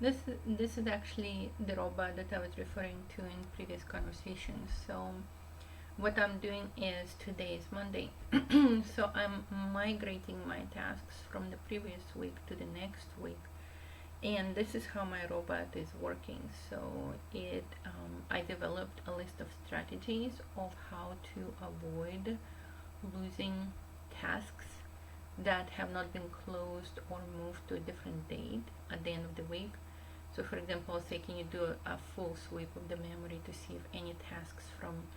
This is actually the robot that I was referring to in previous conversations. So what I'm doing is, today is Monday, so I'm migrating my tasks from the previous week to the next week, and this is how my robot is working. So I developed a list of strategies of how to avoid losing tasks that have not been closed or moved to a different date at the end of the week. So for example, I'll say, can you do a full sweep of the memory to see if any tasks from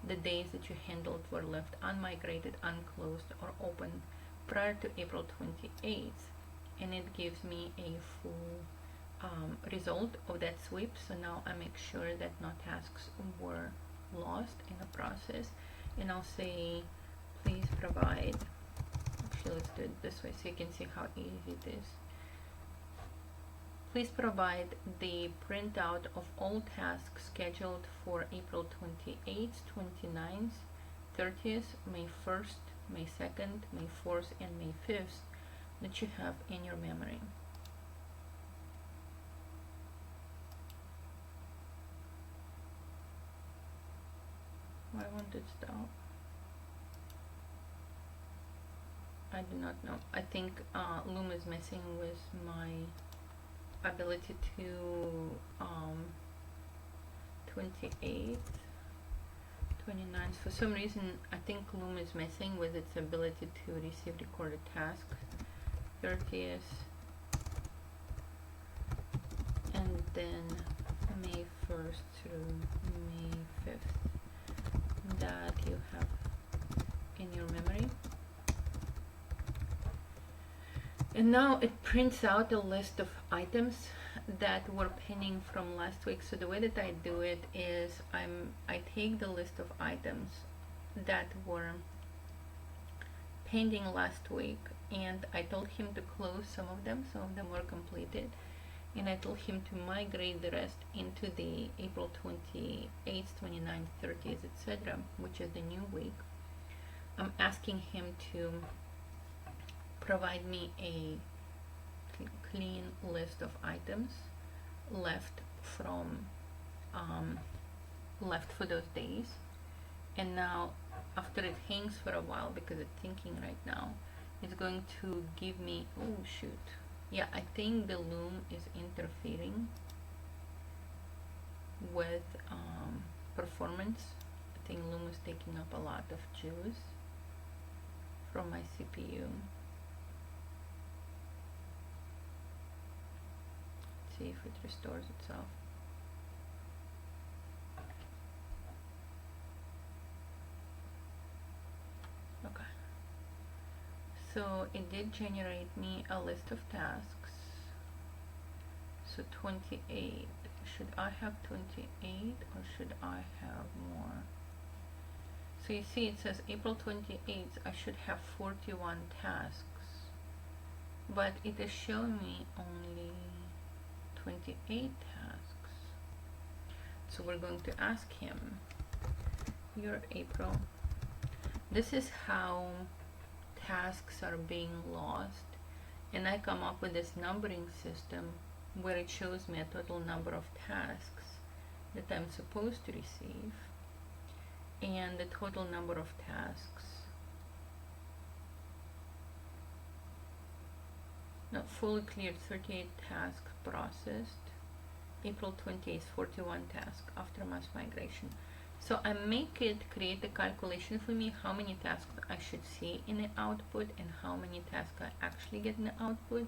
the days that you handled were left unmigrated, unclosed, or open prior to April 28th, and it gives me a full result of that sweep. So now I make sure that no tasks were lost in the process, and I'll say, please provide, actually let's do it this way so you can see how easy it is. Please provide the printout of all tasks scheduled for April 28th, 29th, 30th, May 1st, May 2nd, May 4th, and May 5th that you have in your memory. Why won't it stop? I do not know. I think Loom is messing with my ability to 28th, 29th. For some reason, I think Loom is messing with its ability to receive recorded tasks. 30th, and then May 1st through May 5th that you have in your memory. And now it prints out a list of items that were pending from last week. So the way that I do it is I take the list of items that were pending last week, and I told him to close some of them were completed, and I told him to migrate the rest into the April 28th, 29th, 30th, etc., which is the new week. I'm asking him to provide me a clean list of items left from left for those days. And now, after it hangs for a while, because it's thinking right now, it's going to give me, oh shoot, yeah, I think the Loom is interfering with performance. I think Loom is taking up a lot of juice from my CPU. See if it restores itself. Okay. So it did generate me a list of tasks. So 28. Should I have 28 or should I have more? So you see it says April 28th, I should have 41 tasks. But it is showing me only 28 tasks. So we're going to ask him, your April. This is how tasks are being lost, and I come up with this numbering system where it shows me a total number of tasks that I'm supposed to receive and the total number of tasks not fully cleared. 38 tasks processed. April 28th, 41 tasks after mass migration. So I make it create the calculation for me how many tasks I should see in the output and how many tasks I actually get in the output.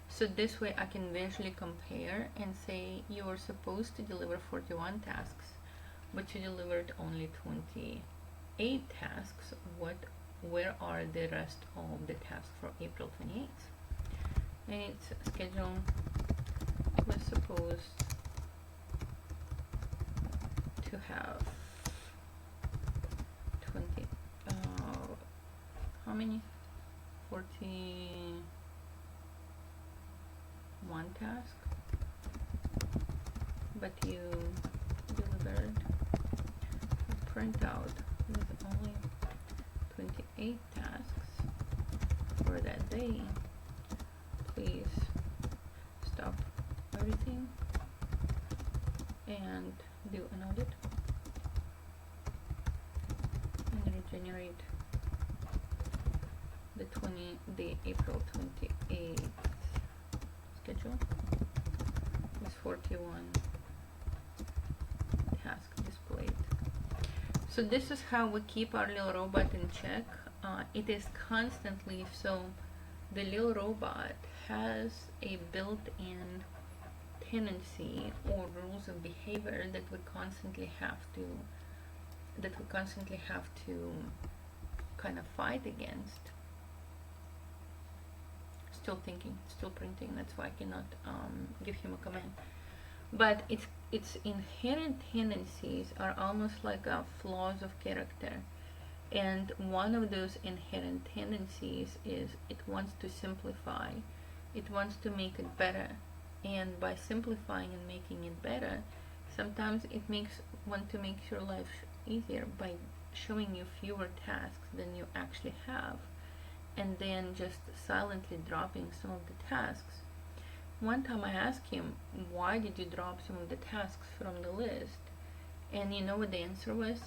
So this way I can visually compare and say you were supposed to deliver 41 tasks, but you delivered only 28 tasks. Where are the rest of the tasks for April 28th? And it's schedule was supposed to have 20 how many? 41 tasks, but you delivered a printout with only 28 tasks for that day. Please stop everything and do an audit and regenerate the April 28th schedule with 41 tasks displayed. So this is how we keep our little robot in check. It is constantly, so the little robot has a built-in tendency or rules of behavior that we constantly have to kind of fight against. Still thinking, still printing, that's why I cannot give him a command. But its inherent tendencies are almost like flaws of character. And one of those inherent tendencies is it wants to simplify. It wants to make it better. And by simplifying and making it better, sometimes it want to make your life easier by showing you fewer tasks than you actually have, and then just silently dropping some of the tasks. One time I asked him, why did you drop some of the tasks from the list? And you know what the answer was?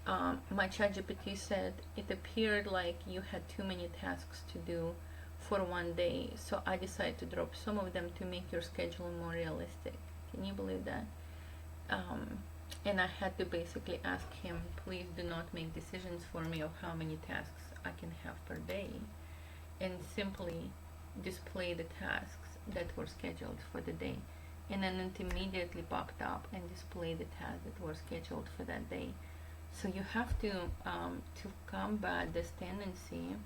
My ChatGPT said it appeared like you had too many tasks to do for one day, so I decided to drop some of them to make your schedule more realistic. Can you believe that? And I had to basically ask him, please do not make decisions for me of how many tasks I can have per day, and simply display the tasks that were scheduled for the day. And then it immediately popped up and displayed the tasks that were scheduled for that day. So you have to combat this tendency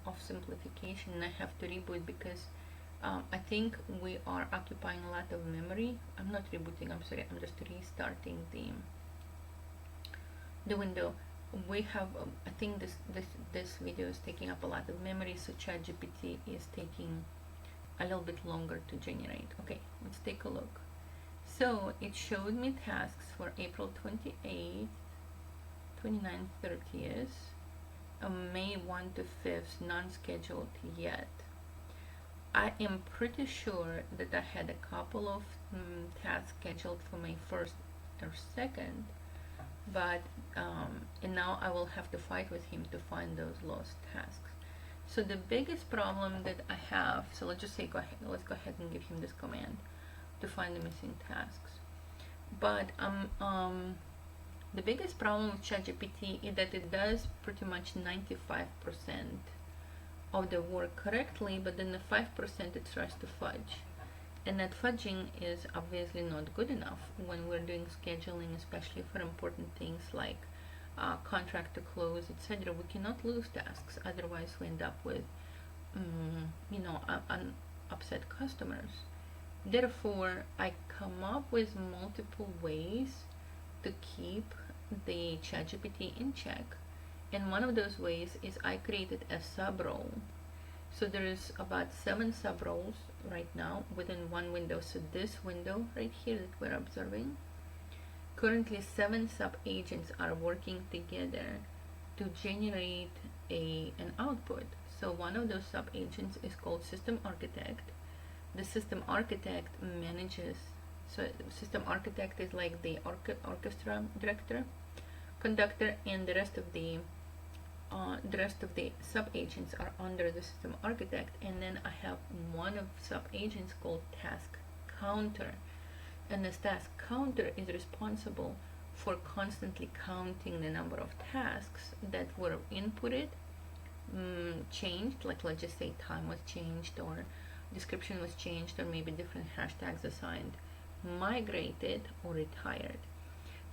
of simplification. And I have to reboot because I think we are occupying a lot of memory. I'm not rebooting, I'm sorry, I'm just restarting the window. We have I think this video is taking up a lot of memory, so ChatGPT is taking a little bit longer to generate. Okay, let's take a look. So it showed me tasks for April 28th, 29th, 30th, May 1 to 5th, non-scheduled yet. I am pretty sure that I had a couple of tasks scheduled for May 1st or 2nd, but and now I will have to fight with him to find those lost tasks. So the biggest problem that I have, so let's just say let's go ahead and give him this command to find the missing tasks. But the biggest problem with ChatGPT is that it does pretty much 95% of the work correctly, but then the 5% it tries to fudge. And that fudging is obviously not good enough when we're doing scheduling, especially for important things like contract to close, etc. We cannot lose tasks, otherwise we end up with upset customers. Therefore, I come up with multiple ways to keep the ChatGPT in check, and one of those ways is I created a sub role. So there is about 7 sub roles right now within one window. So this window right here that we're observing, currently 7 sub agents are working together to generate an output. So one of those sub agents is called system architect. The system architect manages, so system architect is like the orchestra director, conductor, and the rest of the sub agents are under the system architect. And then I have one of sub agents called task counter, and this task counter is responsible for constantly counting the number of tasks that were inputted, changed, like let's just say time was changed or description was changed, or maybe different hashtags assigned, migrated, or retired.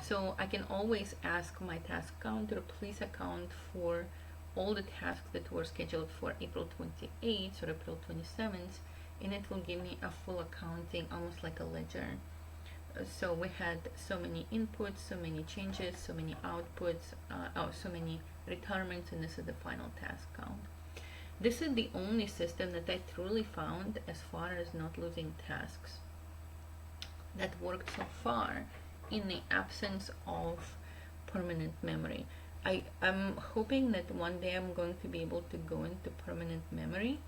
So I can always ask my task counter, please account for all the tasks that were scheduled for April 28th or April 27th, and it will give me a full accounting, almost like a ledger. So we had so many inputs, so many changes, so many outputs, so many retirements, and this is the final task count. This is the only system that I truly found, as far as not losing tasks, that worked so far in the absence of permanent memory. I'm hoping that one day I'm going to be able to go into permanent memory,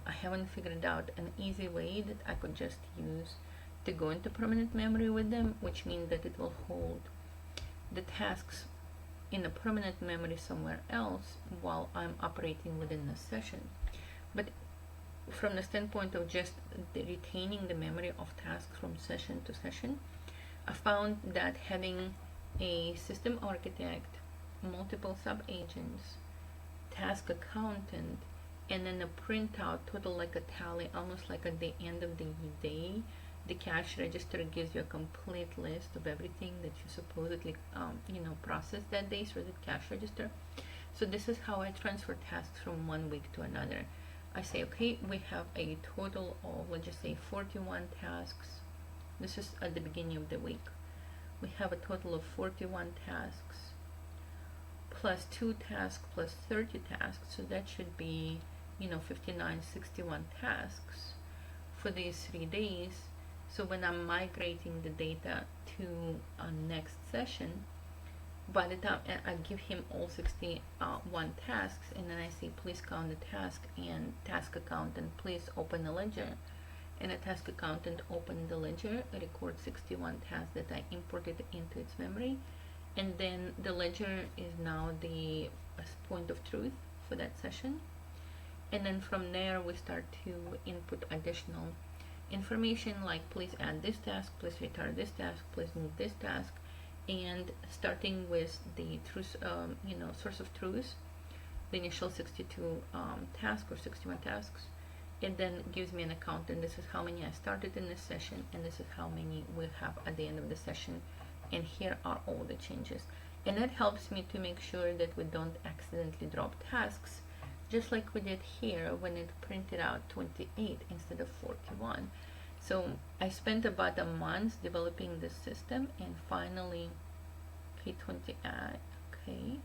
I haven't figured out an easy way that I could just use to go into permanent memory with them, which means that it will hold the tasks in a permanent memory somewhere else while I'm operating within the session. But from the standpoint of just retaining the memory of tasks from session to session, I found that having a system architect, multiple sub-agents, task accountant, and then a printout total like a tally, almost like at the end of the day, the cash register gives you a complete list of everything that you supposedly processed that day through the cash register. So this is how I transfer tasks from one week to another. I say, okay, we have a total of, let's just say, 41 tasks. This is at the beginning of the week. We have a total of 41 tasks plus 2 tasks plus 30 tasks, so that should be 59, 61 tasks for these 3 days. So when I'm migrating the data to a next session, by the time I give him all 61 tasks, and then I say, please count the task, and task accountant, please open the ledger, and the task accountant opened the ledger, record 61 tasks that I imported into its memory, and then the ledger is now the point of truth for that session. And then from there we start to input additional information, like please add this task, please return this task, please move this task, and starting with the truth, source of truth, the initial 62 tasks or 61 tasks, it then gives me an account, and this is how many I started in this session, and this is how many we'll have at the end of the session, and here are all the changes. And that helps me to make sure that we don't accidentally drop tasks, just like we did here when it printed out 28 instead of 41. So I spent about a month developing this system, and finally, okay, 20, okay,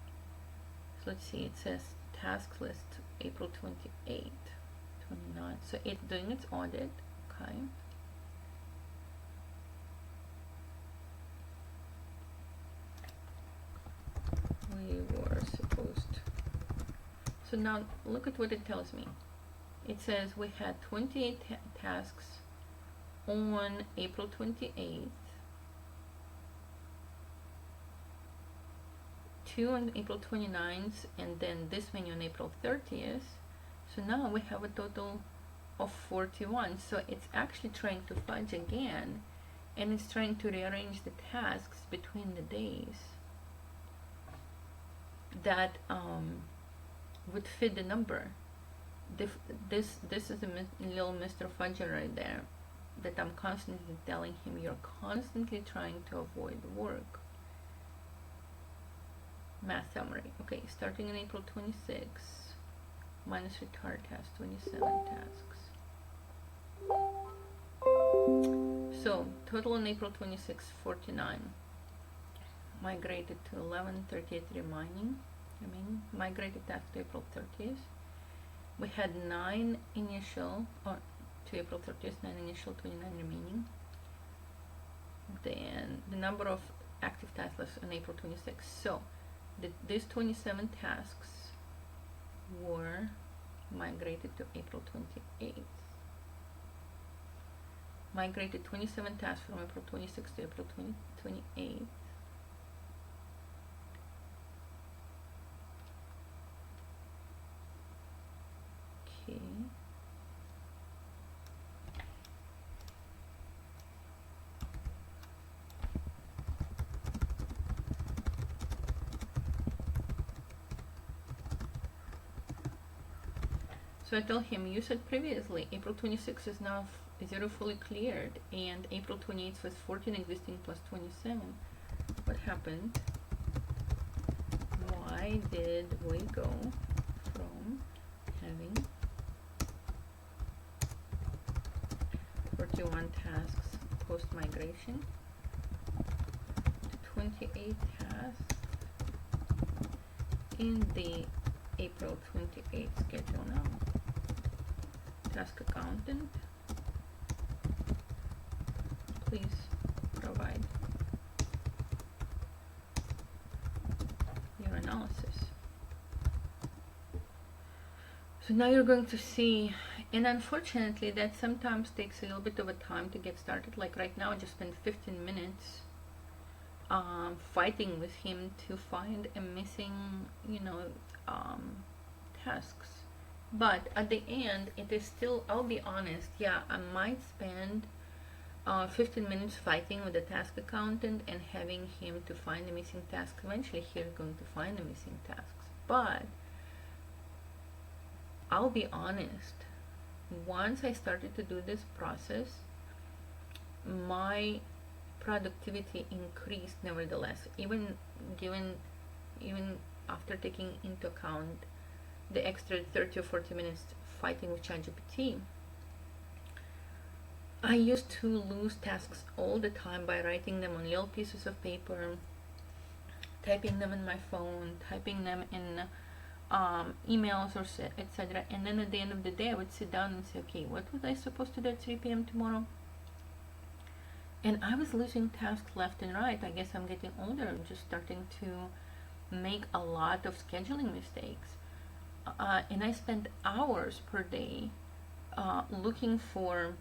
so let's see, it says task list April 28, 29, so it's doing its audit, okay. We were supposed, so now look at what it tells me. It says we had 28 tasks on April 28th, 2 on April 29th, and then this many on April 30th. So now we have a total of 41. So it's actually trying to fudge again, and it's trying to rearrange the tasks between the days that would fit the number. This is a little Mr. Fudger right there, that I'm constantly telling him, you're constantly trying to avoid work. Math summary. Okay, starting in April 26, minus retard task, 27 tasks. So total on April 26, 49. Migrated to 11, 38 remaining. Migrated task to April 30th. We had 9 initial, or to April 30th, 9 initial, 29 remaining. Then the number of active tasks on April 26th. So these 27 tasks were migrated to April 28th. Migrated 27 tasks from April 26th to April 28th. Okay. So I told him, you said previously April 26 is now 0 fully cleared, and April 28th was 14 existing plus 27. What happened? Why did we go from having 41 tasks post-migration to 28 tasks in the April 28th schedule now? Task accountant, please provide your analysis. So now you're going to see And unfortunately, that sometimes takes a little bit of a time to get started. Like right now, I just spent 15 minutes fighting with him to find a missing, tasks. But at the end, it is still, I'll be honest, yeah, I might spend 15 minutes fighting with the task accountant and having him to find the missing tasks. Eventually, he's going to find the missing tasks. But I'll be honest, once I started to do this process, my productivity increased nevertheless, even given even after taking into account the extra 30 or 40 minutes fighting with ChatGPT. I used to lose tasks all the time by writing them on little pieces of paper, typing them in my phone, typing them in emails or etc. And then at the end of the day, I would sit down and say, okay, what was I supposed to do at 3 p.m. tomorrow? And I was losing tasks left and right. I guess I'm getting older. I'm just starting to make a lot of scheduling mistakes. And I spent hours per day looking for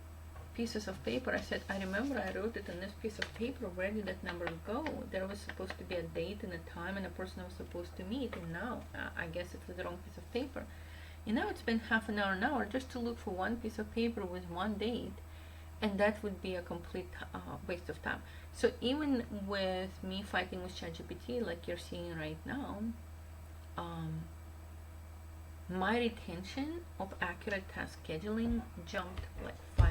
pieces of paper. I said, I remember I wrote it on this piece of paper. Where did that number go? There was supposed to be a date and a time and a person I was supposed to meet, and now I guess it was the wrong piece of paper. And now it's been half an hour just to look for one piece of paper with one date, and that would be a complete waste of time. So even with me fighting with ChatGPT, like you're seeing right now, my retention of accurate task scheduling jumped like 500%.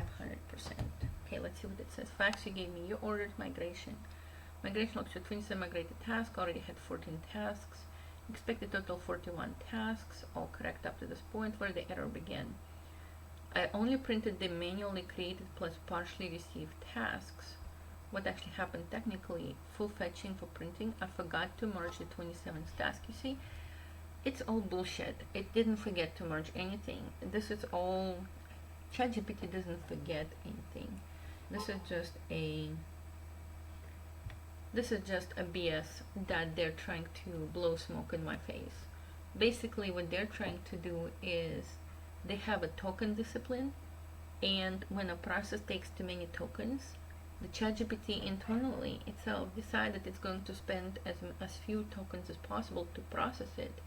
Okay, let's see what it says. Facts you gave me. You ordered migration. Migration looks at 27 migrated tasks. Already had 14 tasks. Expected total 41 tasks. All correct up to this point where the error began. I only printed the manually created plus partially received tasks. What actually happened technically? Full fetching for printing. I forgot to merge the 27th task. You see, it's all bullshit. It didn't forget to merge anything. This is all, ChatGPT doesn't forget anything. This is just a BS that they're trying to blow smoke in my face. Basically, what they're trying to do is they have a token discipline, and when a process takes too many tokens, the ChatGPT internally itself decided it's going to spend as few tokens as possible to process it.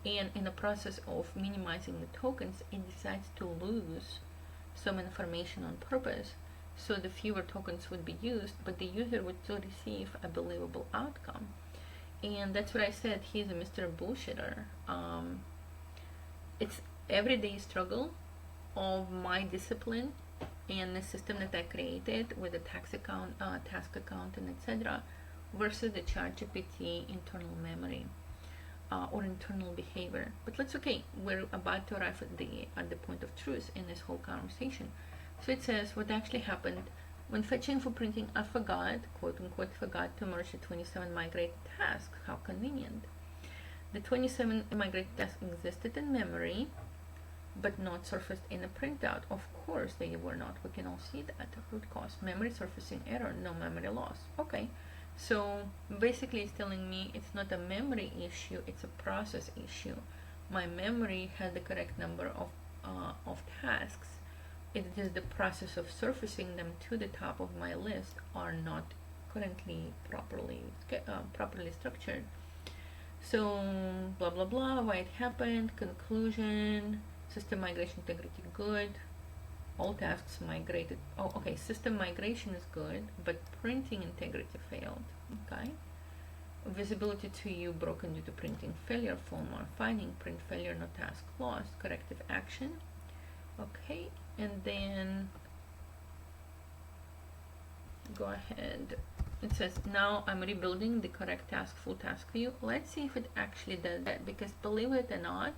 And in the process of minimizing the tokens, it decides to lose some information on purpose, so the fewer tokens would be used, but the user would still receive a believable outcome. And that's what I said, he's a Mr. Bullshitter. It's everyday struggle of my discipline and the system that I created with the task account and etc. versus the ChatGPT internal memory. Or internal behavior. But that's okay. We're about to arrive at the point of truth in this whole conversation. So it says what actually happened when fetching for printing. I forgot, quote unquote, forgot to merge the 27 migrated tasks. How convenient. The 27 migrated tasks existed in memory, but not surfaced in a printout. Of course, they were not. We can all see that. Root cause: memory surfacing error. No memory loss. Okay. So basically it's telling me it's not a memory issue, it's a process issue. My memory had the correct number of tasks. It is the process of surfacing them to the top of my list are not currently properly structured. So blah blah blah, why it happened, conclusion, system migration integrity good. All tasks migrated. Oh, okay. System migration is good, but printing integrity failed. Okay. Visibility to you broken due to printing failure. Full more finding. Print failure, no task lost. Corrective action. Okay. And then go ahead. It says now I'm rebuilding the correct task, full task view. Let's see if it actually does that, because believe it or not,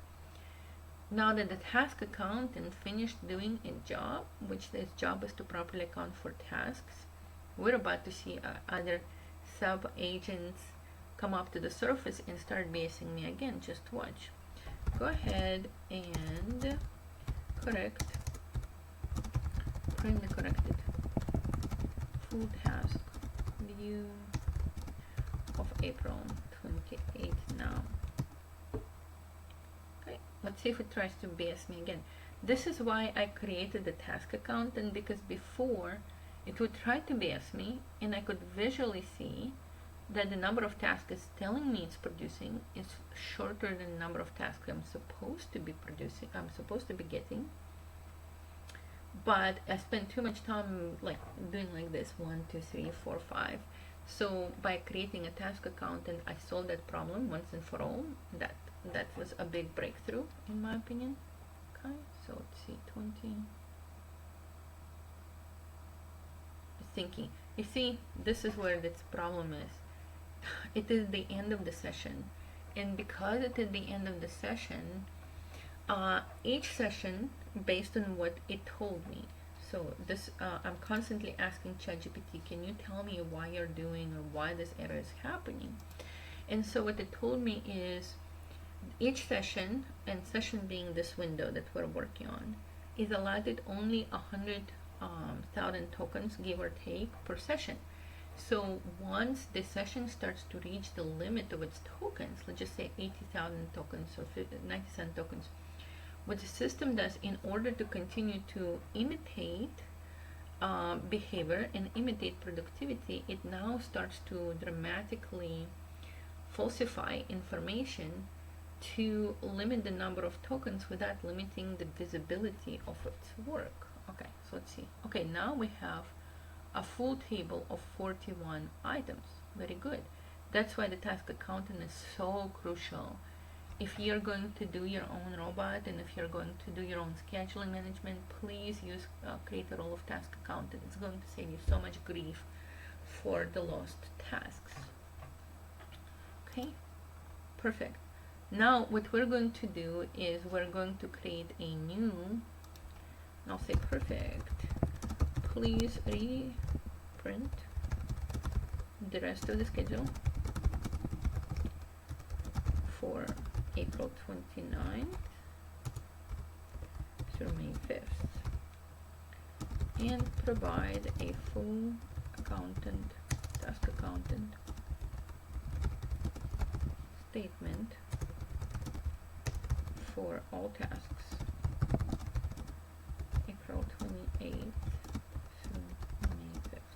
now that the task accountant finished doing a job, which its job is to properly account for tasks, we're about to see other sub-agents come up to the surface and start BSing me again. Just watch. Go ahead and print the corrected full task view of April 28th now. Let's see if it tries to BS me again. This is why I created the task accountant, because before it would try to BS me and I could visually see that the number of tasks it's telling me it's producing is shorter than the number of tasks I'm supposed to be producing, I'm supposed to be getting. But I spent too much time like doing like this 1, 2, 3, 4, 5. So by creating a task accountant, I solved that problem once and for all. That was a big breakthrough in my opinion. Okay, so let's see, 20. Thinking, you see, this is where this problem is. It is the end of the session, and because it is the end of the session, each session based on what it told me. So this I'm constantly asking ChatGPT, can you tell me why you're doing or why this error is happening? And so what it told me is each session, and session being this window that we're working on, is allotted only 100,000 tokens, give or take, per session. So once the session starts to reach the limit of its tokens, let's just say 80,000 tokens or 90,000 tokens, what the system does in order to continue to imitate behavior and imitate productivity, it now starts to dramatically falsify information to limit the number of tokens without limiting the visibility of its work. Okay, so let's see. Okay, now we have a full table of 41 items. Very good. That's why the task accountant is so crucial. If you're going to do your own robot and if you're going to do your own scheduling management, please use create a role of task accountant. It's going to save you so much grief for the lost tasks. Okay, perfect. Now what we're going to do is we're going to create a new, and I'll say perfect, please reprint the rest of the schedule for April 29th through May 5th, and provide a full accountant, task accountant statement for all tasks April 28th through May 5th.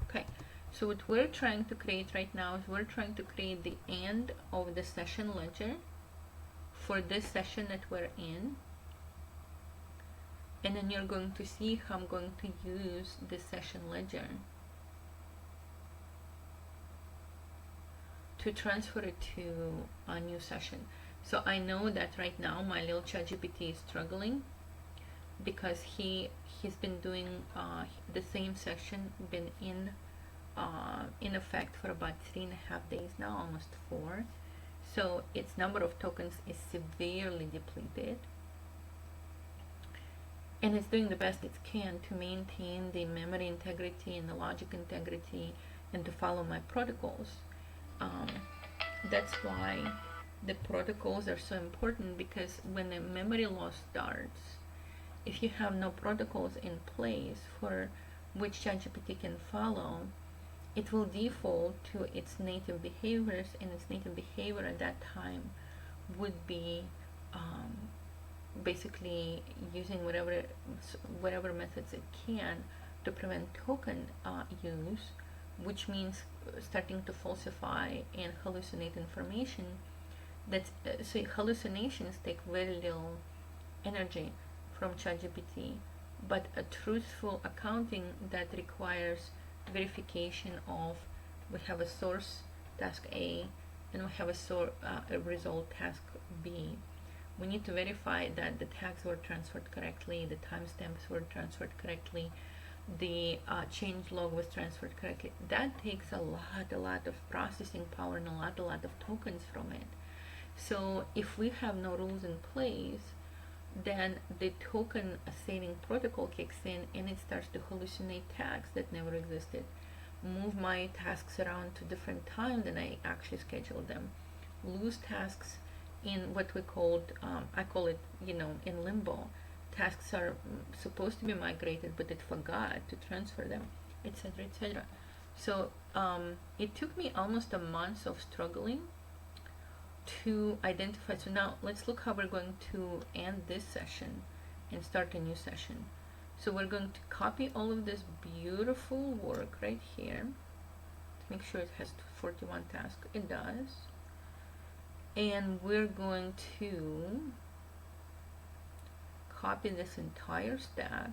Okay, so what we're trying to create right now is we're trying to create the end of the session ledger for this session that we're in, and then you're going to see how I'm going to use this session ledger to transfer it to a new session. So I know that right now my little ChatGPT is struggling because he's been doing the same session, been in effect for about 3.5 days now, almost 4. So its number of tokens is severely depleted, and it's doing the best it can to maintain the memory integrity and the logic integrity and to follow my protocols. That's why the protocols are so important, because when a memory loss starts, if you have no protocols in place for which ChatGPT can follow, it will default to its native behaviors, and its native behavior at that time would be basically using whatever methods it can to prevent token use, which means starting to falsify and hallucinate information. So hallucinations take very little energy from ChatGPT, but a truthful accounting that requires verification of, we have a source task A and we have a result task B. We need to verify that the tags were transferred correctly, the timestamps were transferred correctly, the change log was transferred correctly. That takes a lot of processing power and a lot of tokens from it. So if we have no rules in place, then the token saving protocol kicks in and it starts to hallucinate tags that never existed, move my tasks around to different time than I actually scheduled them, lose tasks in what we called, I call it, in limbo. Tasks are supposed to be migrated, but it forgot to transfer them, etc., etc. So it took me almost a month of struggling to identify. So now let's look how we're going to end this session. and start a new session. So we're going to copy all of this beautiful work right here to make sure it has 41 tasks. It does. And we're going to copy this entire stack.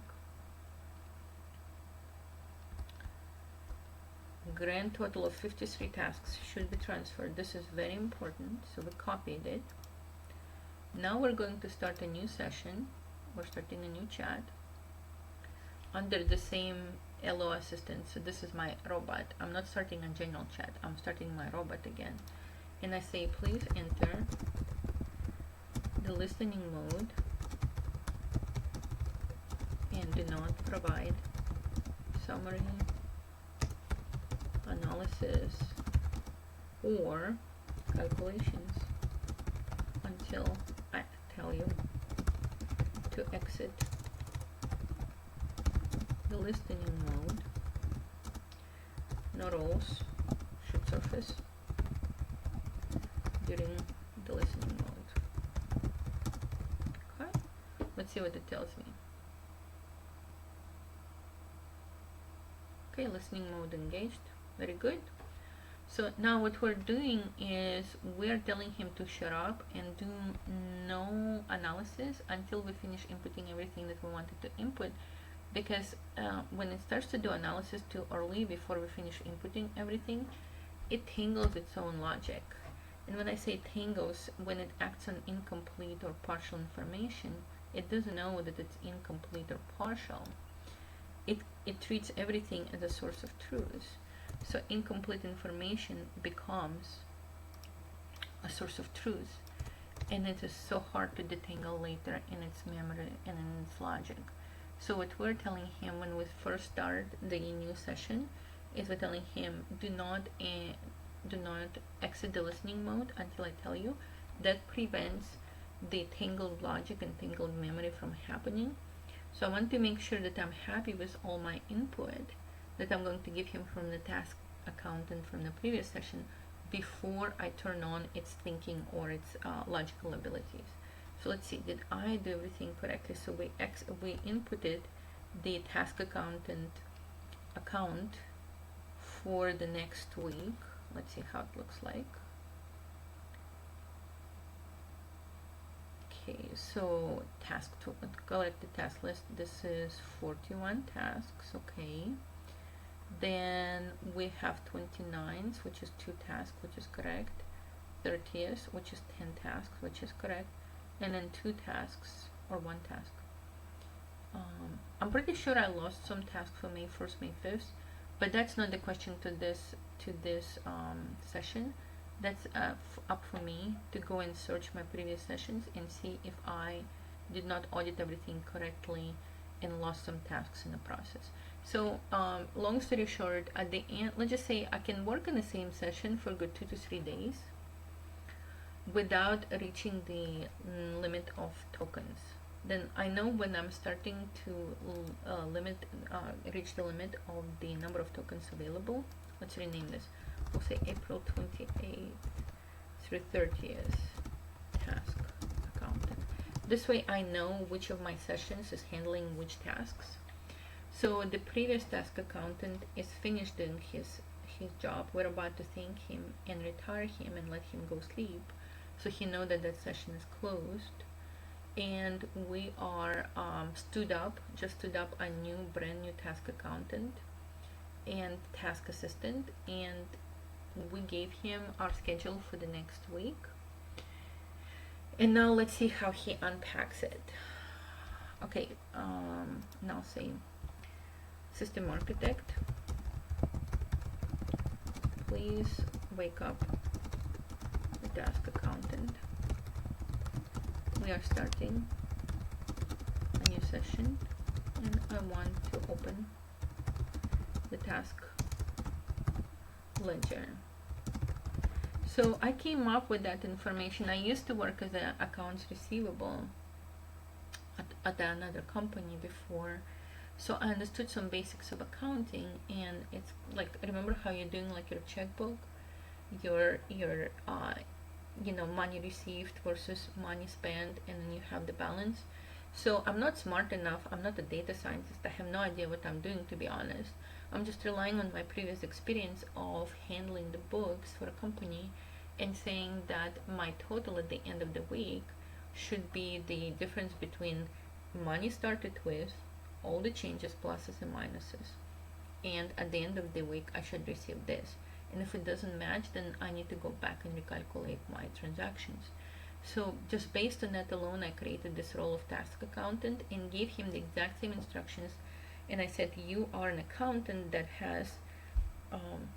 Grand total of 53 tasks should be transferred. This is very important. So we copied it. Now we're going to start a new session. We're starting a new chat under the same LO assistant. So this is my robot. I'm not starting a general chat. I'm starting my robot again. And I say, please enter the listening mode and do not provide summary, analysis, or calculations until I tell you to exit the listening mode. No roles should surface during the listening mode. Okay, let's see what it tells me. Okay, listening mode engaged. Very good. So now what we're doing is we're telling him to shut up and do no analysis until we finish inputting everything that we wanted to input, because when it starts to do analysis too early before we finish inputting everything, it tangles its own logic. And when I say tangles, when it acts on incomplete or partial information, it doesn't know that it's incomplete or partial. It treats everything as a source of truth. So incomplete information becomes a source of truth, and it is so hard to detangle later in its memory and in its logic. So what we're telling him when we first start the new session is we're telling him do not exit the listening mode until I tell you. That prevents the tangled logic and tangled memory from happening. So I want to make sure that I'm happy with all my input that I'm going to give him from the task accountant from the previous session before I turn on its thinking or its logical abilities. So let's see, did I do everything correctly? So we inputted the task accountant account for the next week. Let's see how it looks like. Okay, so task to collect the task list. This is 41 tasks. Okay. Then we have 29s, which is 2 tasks, which is correct. 30s, which is 10 tasks, which is correct. And then 2 tasks or 1 task. I'm pretty sure I lost some tasks for May 1st, May 5th, but that's not the question to this session. That's up for me to go and search my previous sessions and see if I did not audit everything correctly and lost some tasks in the process. So long story short, at the end, let's just say I can work in the same session for a good 2 to 3 days without reaching the limit of tokens. Then I know when I'm starting to reach the limit of the number of tokens available. Let's rename this. We'll say April 28th through 30th task accountant. This way I know which of my sessions is handling which tasks. So the previous task accountant is finished doing his job. We're about to thank him and retire him and let him go sleep, so he know that that session is closed. And we are stood up a new brand new task accountant and task assistant, and we gave him our schedule for the next week. And now let's see how he unpacks it. Okay, now say system architect, please wake up the task accountant. We are starting a new session and I want to open the task ledger. So I came up with that information. I used to work as an accounts receivable at another company before, so I understood some basics of accounting. And it's like, remember how you're doing like your checkbook, your money received versus money spent, and then you have the balance. So I'm not smart enough, I'm not a data scientist, I have no idea what I'm doing, to be honest. I'm just relying on my previous experience of handling the books for a company and saying that my total at the end of the week should be the difference between money started with, all the changes, pluses and minuses, and at the end of the week I should receive this. And if it doesn't match, then I need to go back and recalculate my transactions. So just based on that alone, I created this role of task accountant and gave him the exact same instructions. And I said, you are an accountant that has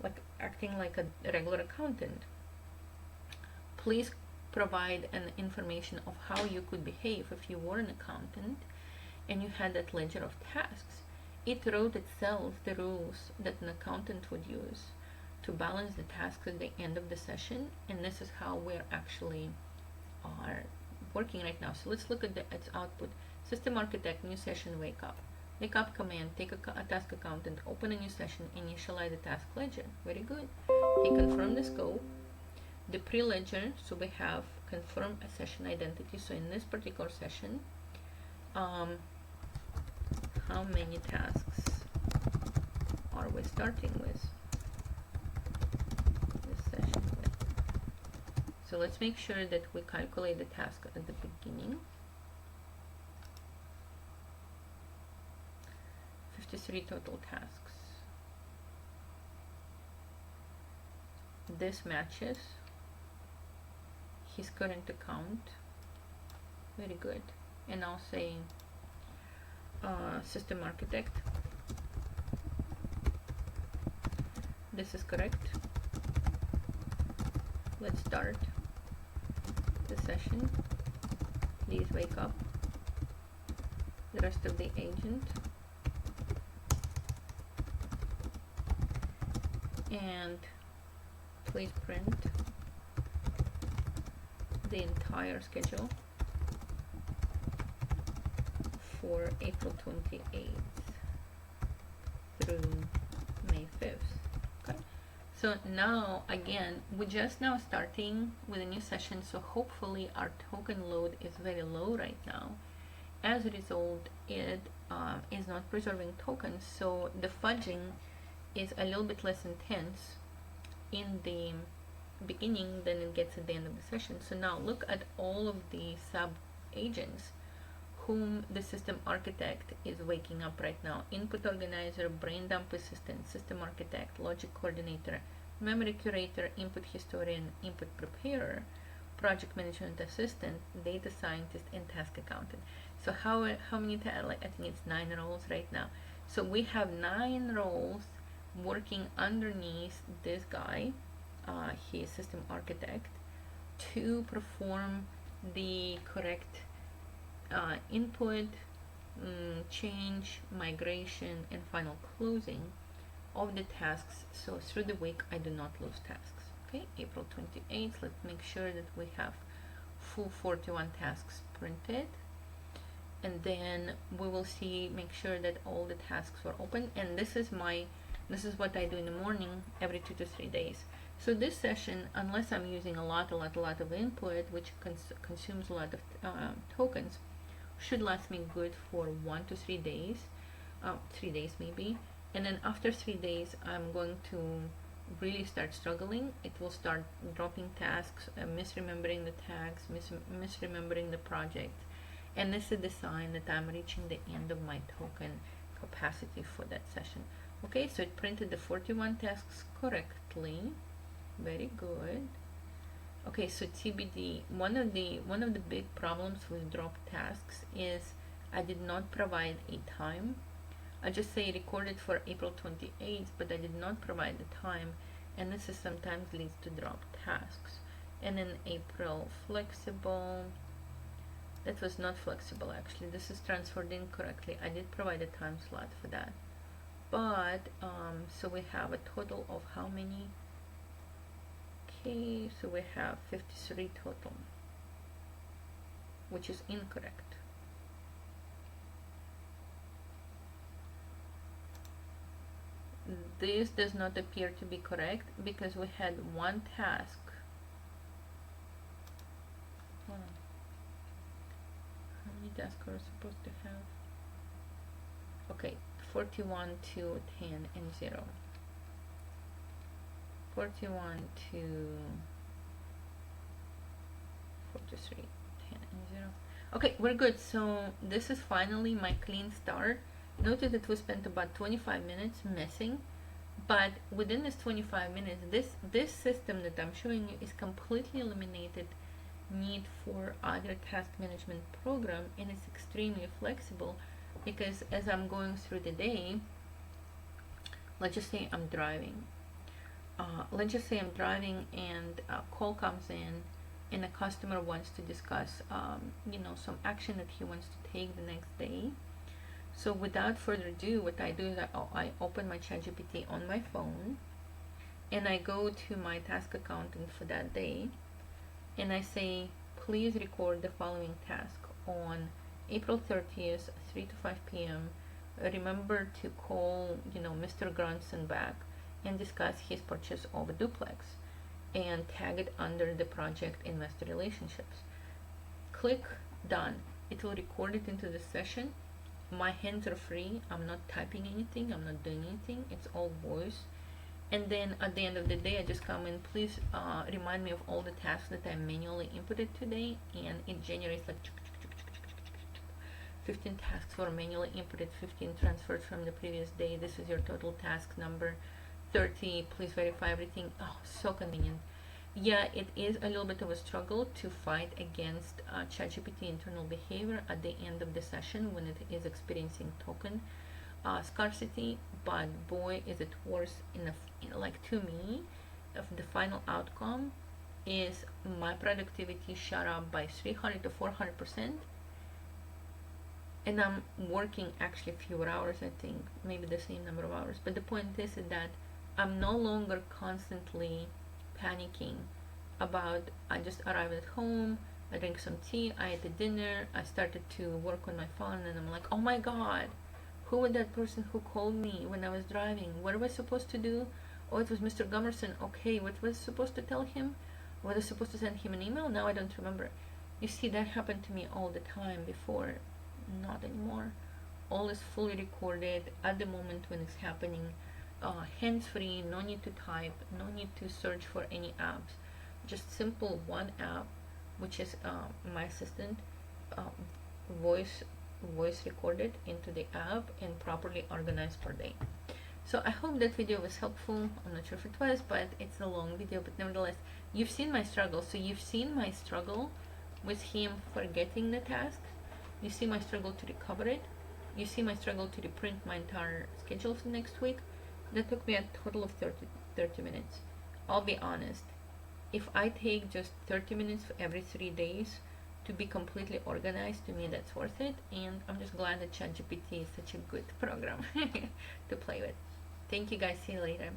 like acting like a regular accountant. Please provide an information of how you could behave if you were an accountant and you had that ledger of tasks. It wrote itself the rules that an accountant would use to balance the tasks at the end of the session, and this is how we're actually are working right now. So let's look at its output. System architect, new session, wake up. Wake up command, take a task accountant, open a new session, initialize the task ledger. Very good. He confirmed the scope. The pre-ledger, so we have confirm a session identity. So in this particular session, how many tasks are we starting with? This session with. So let's make sure that we calculate the task at the beginning. 53 total tasks. This matches his current account. Very good. And I'll say system architect. This is correct. Let's start the session. Please wake up. The rest of the agent. And please print the entire schedule for April 28th through May 5th. Okay. So now again, we're just now starting with a new session, so hopefully our token load is very low right now. As a result, it is not preserving tokens, so the fudging is a little bit less intense in the beginning than it gets at the end of the session. So now look at all of the sub agents whom the system architect is waking up right now. Input organizer, brain dump assistant, system architect, logic coordinator, memory curator, input historian, input preparer, project management assistant, data scientist, and task accountant. So how many, like I think it's 9 roles right now. So we have 9 roles working underneath this guy, he is system architect, to perform the correct input, change, migration, and final closing of the tasks. So through the week I do not lose tasks. Okay, April 28th, let's make sure that we have full 41 tasks printed, and then we will see, make sure that all the tasks were open. And this is what I do in the morning every 2 to 3 days. So this session, unless I'm using a lot of input, which consumes a lot of tokens, should last me good for 1 to 3 days, 3 days maybe. And then after 3 days, I'm going to really start struggling. It will start dropping tasks, misremembering the tags, misremembering the project. And this is the sign that I'm reaching the end of my token capacity for that session. Okay, so it printed the 41 tasks correctly. Very good. Okay, so TBD, one of the big problems with dropped tasks is I did not provide a time. I just say recorded for April 28th, but I did not provide the time, and this is sometimes leads to dropped tasks. And then April flexible, that was not flexible actually, this is transferred incorrectly. I did provide a time slot for that, but so we have a total of how many? Okay, so we have 53 total, which is incorrect. This does not appear to be correct because we had one task. How many tasks are supposed to have? Okay, 41 to 10 and 0. 41 to 43, 10 and 0. Okay, we're good. So this is finally my clean start. Notice that we spent about 25 minutes messing, but within this 25 minutes, this system that I'm showing you is completely eliminated need for other task management program, and it's extremely flexible because as I'm going through the day, let's just say I'm driving. And a call comes in and a customer wants to discuss some action that he wants to take the next day. So without further ado, what I do is I open my ChatGPT on my phone and I go to my task accountant for that day and I say, please record the following task on April 30th, 3 to 5 p.m. Remember to call, Mr. Grunson back and discuss his purchase of a duplex and tag it under the project investor relationships. Click done. It will record it into the session. My hands are free. I'm not typing anything. I'm not doing anything. It's all voice. And then at the end of the day, I just come in, please remind me of all the tasks that I manually inputted today, and it generates like 15 tasks were manually inputted, 15 transferred from the previous day. This is your total task number. 30, please verify everything. Oh, so convenient. Yeah, it is a little bit of a struggle to fight against ChatGPT internal behavior at the end of the session when it is experiencing token scarcity, but boy is it worth enough. Like, to me, the final outcome is my productivity shot up by 300 to 400%, and I'm working actually fewer hours, I think, maybe the same number of hours. But the point is that I'm no longer constantly panicking about, I just arrived at home, I drank some tea, I ate a dinner, I started to work on my phone, and I'm like, oh my god, who was that person who called me when I was driving? What was I supposed to do? Oh, it was Mr. Gummerson. Okay, what was I supposed to tell him? Was I supposed to send him an email? Now I don't remember. You see, that happened to me all the time before. Not anymore. All is fully recorded at the moment when it's happening. Hands-free, no need to type, no need to search for any apps. Just simple one app, which is my assistant, voice recorded into the app and properly organized per day. So I hope that video was helpful. I'm not sure if it was, but it's a long video, but nevertheless, you've seen my struggle. So you've seen my struggle with him forgetting the task. You see my struggle to recover it. You see my struggle to reprint my entire schedule for next week. That took me a total of 30 minutes. I'll be honest, if I take just 30 minutes for every 3 days to be completely organized, to me that's worth it, and I'm just glad that ChatGPT is such a good program to play with. Thank you guys, see you later.